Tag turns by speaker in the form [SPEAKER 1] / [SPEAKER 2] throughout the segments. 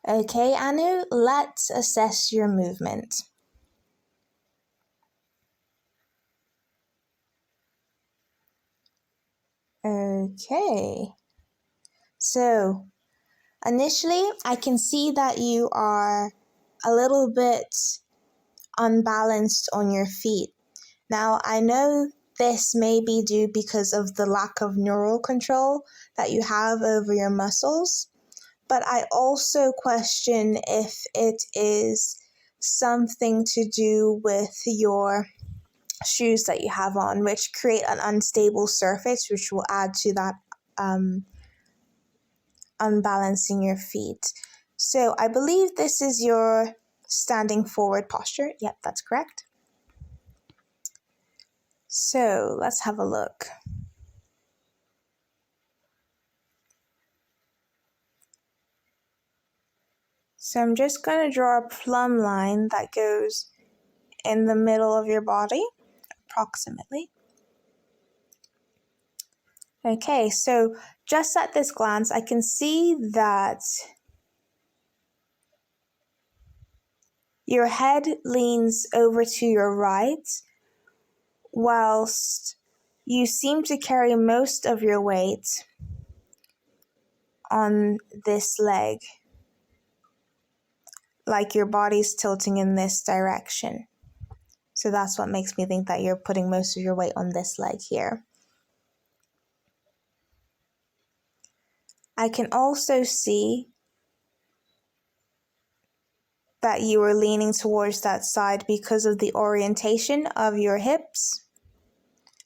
[SPEAKER 1] Okay, Anu, let's assess your movement. Okay, so initially I can see that you are a little bit unbalanced on your feet. Now, I know this may be due because of the lack of neural control that you have over your muscles, but I also question if it is something to do with your shoes that you have on, which create an unstable surface, which will add to that unbalancing your feet. So I believe this is your standing forward posture. Yep, that's correct. So let's have a look. So I'm just going to draw a plumb line that goes in the middle of your body, approximately. Okay, so just at this glance, I can see that your head leans over to your right, whilst you seem to carry most of your weight on this leg, like your body's tilting in this direction. So that's what makes me think that you're putting most of your weight on this leg here. I can also see that you are leaning towards that side because of the orientation of your hips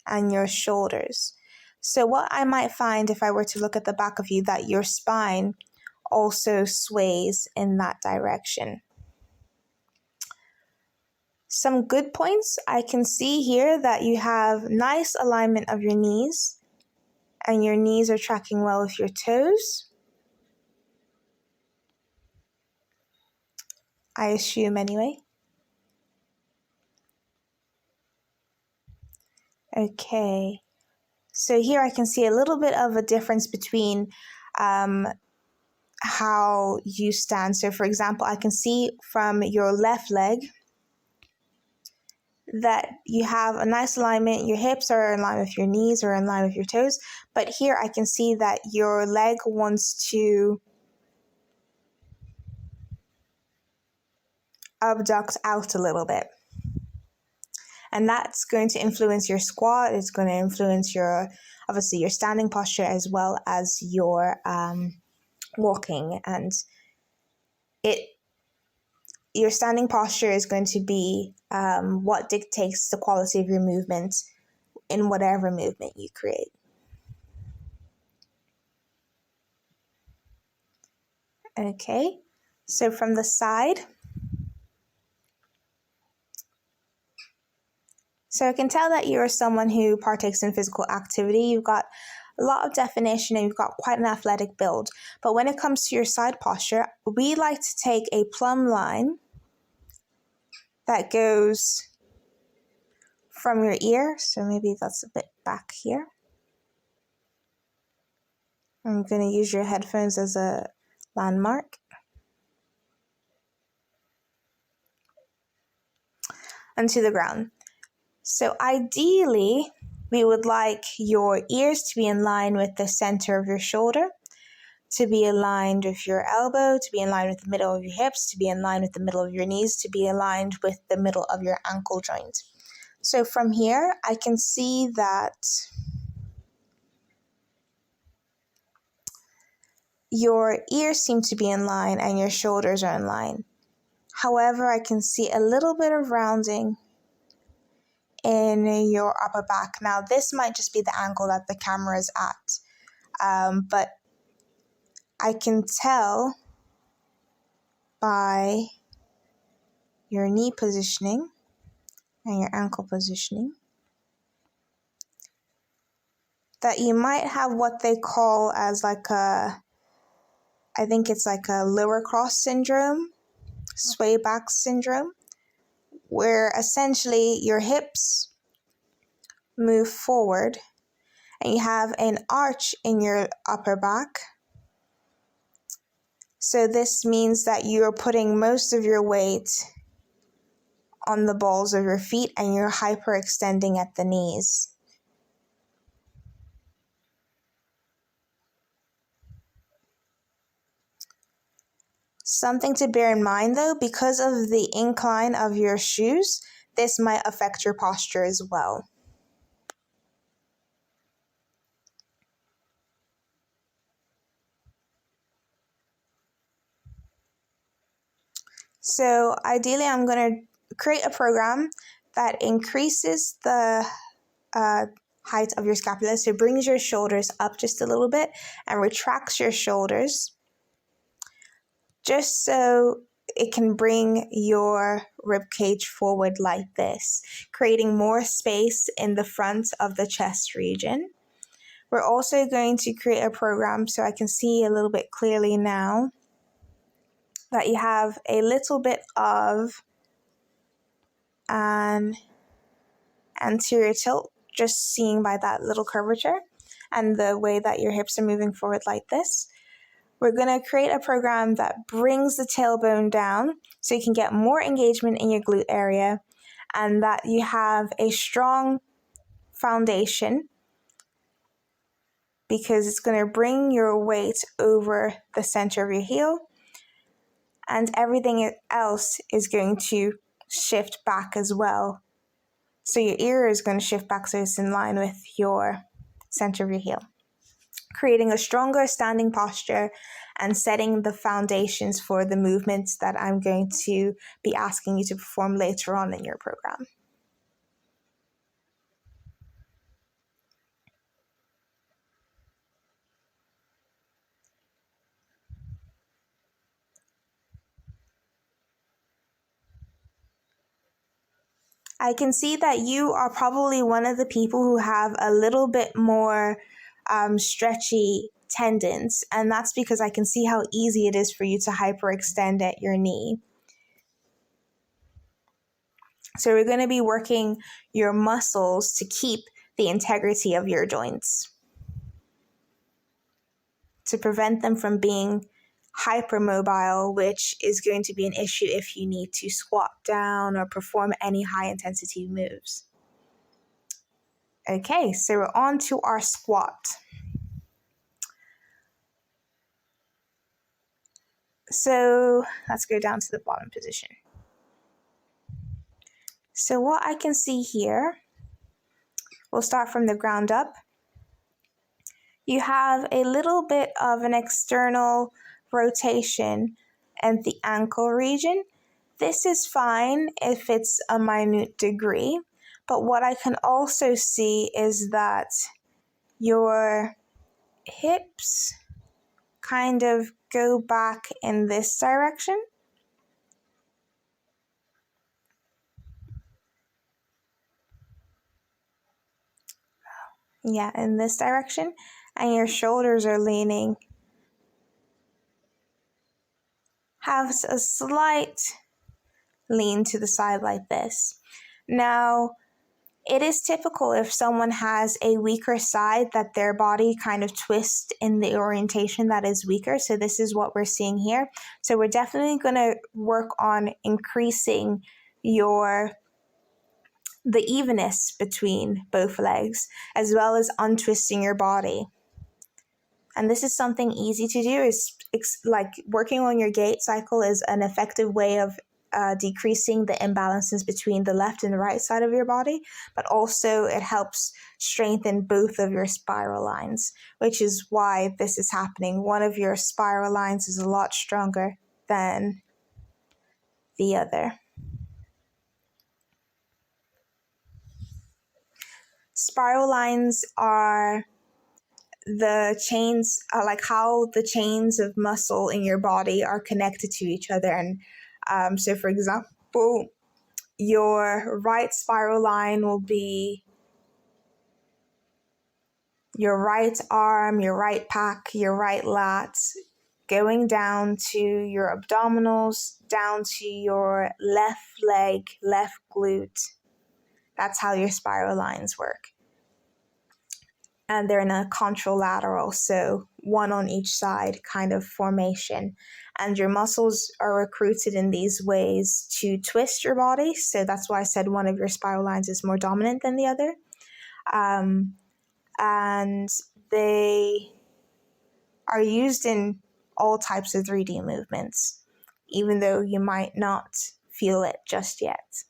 [SPEAKER 1] and your shoulders. So what I might find if I were to look at the back of you, that your spine also sways in that direction. Some good points I can see here that you have nice alignment of your knees, and your knees are tracking well with your toes. I assume anyway. Okay, so here I can see a little bit of a difference between how you stand. So for example, I can see from your left leg that you have a nice alignment. Your hips are in line with your knees or in line with your toes. But here I can see that your leg wants to abduct out a little bit. And that's going to influence your squat. It's going to influence obviously your standing posture as well as your walking. And your standing posture is going to be what dictates the quality of your movement in whatever movement you create. Okay, so from the side, so I can tell that you're someone who partakes in physical activity. You've got a lot of definition and you've got quite an athletic build. But when it comes to your side posture, we like to take a plumb line that goes from your ear. So maybe that's a bit back here. I'm going to use your headphones as a landmark. And to the ground. So ideally, we would like your ears to be in line with the center of your shoulder, to be aligned with your elbow, to be in line with the middle of your hips, to be in line with the middle of your knees, to be aligned with the middle of your ankle joint. So from here, I can see that your ears seem to be in line and your shoulders are in line. However, I can see a little bit of rounding in your upper back. Now, this might just be the angle that the camera is at, but I can tell by your knee positioning and your ankle positioning that you might have what they call as I think it's like a lower cross syndrome, sway back syndrome, where essentially your hips move forward and you have an arch in your upper back, So this means that you are putting most of your weight on the balls of your feet and you're hyperextending at the knees. Something to bear in mind though, because of the incline of your shoes, this might affect your posture as well. So ideally, I'm going to create a program that increases the height of your scapula. So brings your shoulders up just a little bit and retracts your shoulders just so it can bring your rib cage forward like this, creating more space in the front of the chest region. We're also going to create a program so I can see a little bit clearly now that you have a little bit of an anterior tilt, just seeing by that little curvature and the way that your hips are moving forward like this. We're going to create a program that brings the tailbone down so you can get more engagement in your glute area and that you have a strong foundation because it's going to bring your weight over the center of your heel and everything else is going to shift back as well. So your ear is going to shift back so it's in line with your center of your heel, creating a stronger standing posture and setting the foundations for the movements that I'm going to be asking you to perform later on in your program. I can see that you are probably one of the people who have a little bit more stretchy tendons, and that's because I can see how easy it is for you to hyperextend at your knee. So we're going to be working your muscles to keep the integrity of your joints, to prevent them from being hypermobile, which is going to be an issue if you need to squat down or perform any high intensity moves. Okay, so we're on to our squat. So let's go down to the bottom position. So what I can see here, we'll start from the ground up. You have a little bit of an external rotation at the ankle region. This is fine if it's a minute degree, but what I can also see is that your hips kind of go back in this direction. Yeah, in this direction, and your shoulders are leaning. Have a slight lean to the side like this. Now, it is typical if someone has a weaker side that their body kind of twists in the orientation that is weaker. So this is what we're seeing here. So we're definitely going to work on increasing the evenness between both legs, as well as untwisting your body. And this is something easy to do. Is like working on your gait cycle is an effective way of decreasing the imbalances between the left and the right side of your body, but also it helps strengthen both of your spiral lines, which is why this is happening. One of your spiral lines is a lot stronger than the other. Spiral lines are the chains, like how the chains of muscle in your body are connected to each other. And so, for example, your right spiral line will be your right arm, your right pack, your right lats, going down to your abdominals, down to your left leg, left glute. That's how your spiral lines work. And they're in a contralateral, so one on each side kind of formation. and your muscles are recruited in these ways to twist your body. So that's why I said one of your spiral lines is more dominant than the other. And they are used in all types of 3D movements, even though you might not feel it just yet.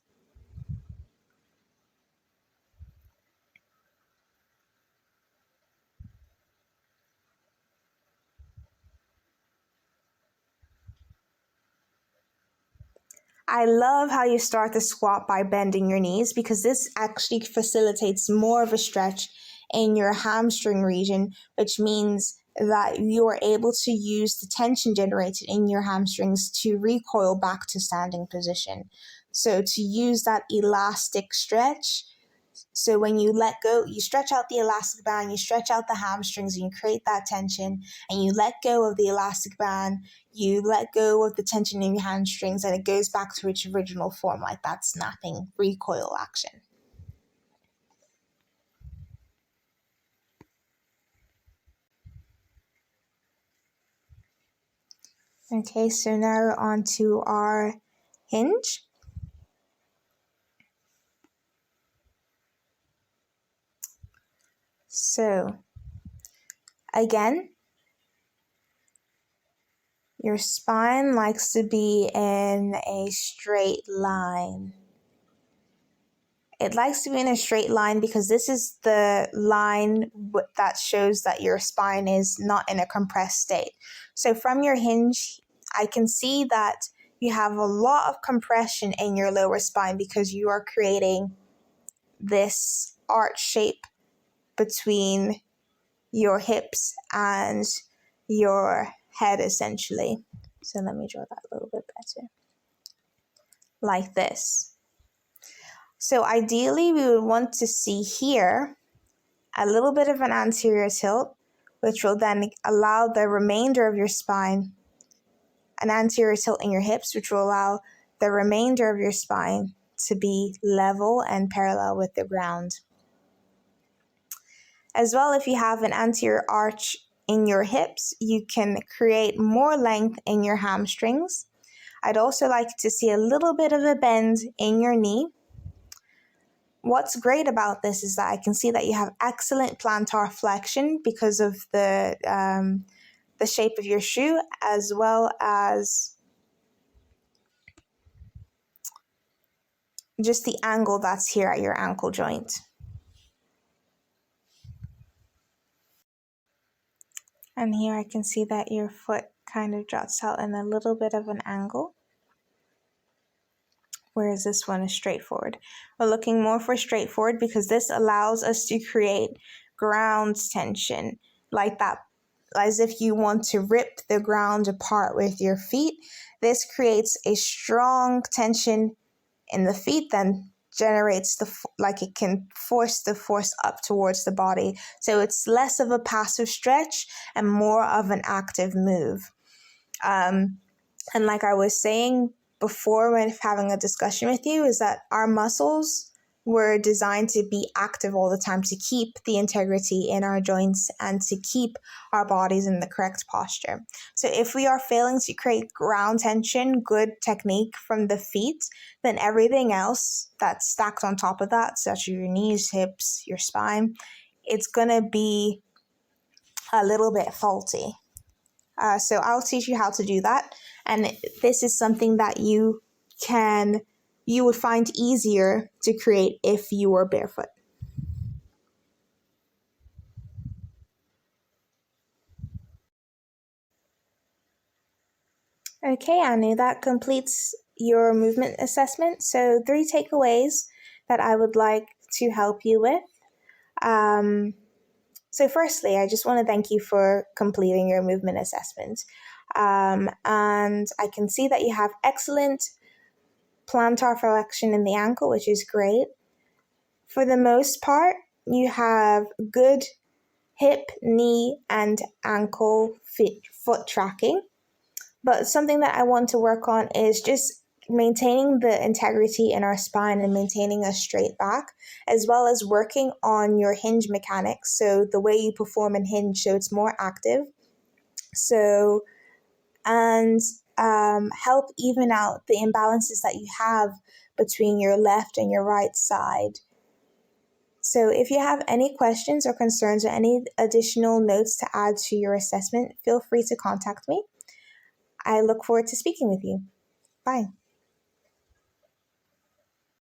[SPEAKER 1] I love how you start the squat by bending your knees, because this actually facilitates more of a stretch in your hamstring region, which means that you are able to use the tension generated in your hamstrings to recoil back to standing position. So to use that elastic stretch, so when you let go, you stretch out the elastic band, you stretch out the hamstrings, and you create that tension, and you let go of the elastic band, you let go of the tension in your hamstrings, and it goes back to its original form, like that snapping recoil action. Okay, so now we're on to our hinge. So, again, your spine likes to be in a straight line. It likes to be in a straight line because this is the line that shows that your spine is not in a compressed state. So from your hinge, I can see that you have a lot of compression in your lower spine because you are creating this arch shape between your hips and your head, essentially. So let me draw that a little bit better. Like this. So ideally, we would want to see here a little bit of an anterior tilt, which will then allow the remainder of your spine, an anterior tilt in your hips, which will allow the remainder of your spine to be level and parallel with the ground. As well, if you have an anterior arch in your hips, you can create more length in your hamstrings. I'd also like to see a little bit of a bend in your knee. What's great about this is that I can see that you have excellent plantar flexion because of the shape of your shoe, as well as just the angle that's here at your ankle joint. And here I can see that your foot kind of juts out in a little bit of an angle, whereas this one is straightforward. We're looking more for straightforward because this allows us to create ground tension, like that, as if you want to rip the ground apart with your feet. This creates a strong tension in the feet, then generates it can force the force up towards the body. So it's less of a passive stretch and more of an active move. And like I was saying before when having a discussion with you, is that our muscles were designed to be active all the time to keep the integrity in our joints and to keep our bodies in the correct posture. So if we are failing to create ground tension, good technique from the feet, then everything else that's stacked on top of that, such as your knees, hips, your spine, it's going to be a little bit faulty. So I'll teach you how to do that. And this is something that you would find easier to create if you were barefoot. Okay, Anu, that completes your movement assessment. So 3 takeaways that I would like to help you with. So firstly, I just want to thank you for completing your movement assessment. And I can see that you have excellent plantar flexion in the ankle, which is great. For the most part, you have good hip, knee, and ankle foot tracking. But something that I want to work on is just maintaining the integrity in our spine and maintaining a straight back, as well as working on your hinge mechanics. So the way you perform in hinge, so it's more active. So and help even out the imbalances that you have between your left and your right side. So if you have any questions or concerns or any additional notes to add to your assessment, feel free to contact me. I look forward to speaking with you. Bye.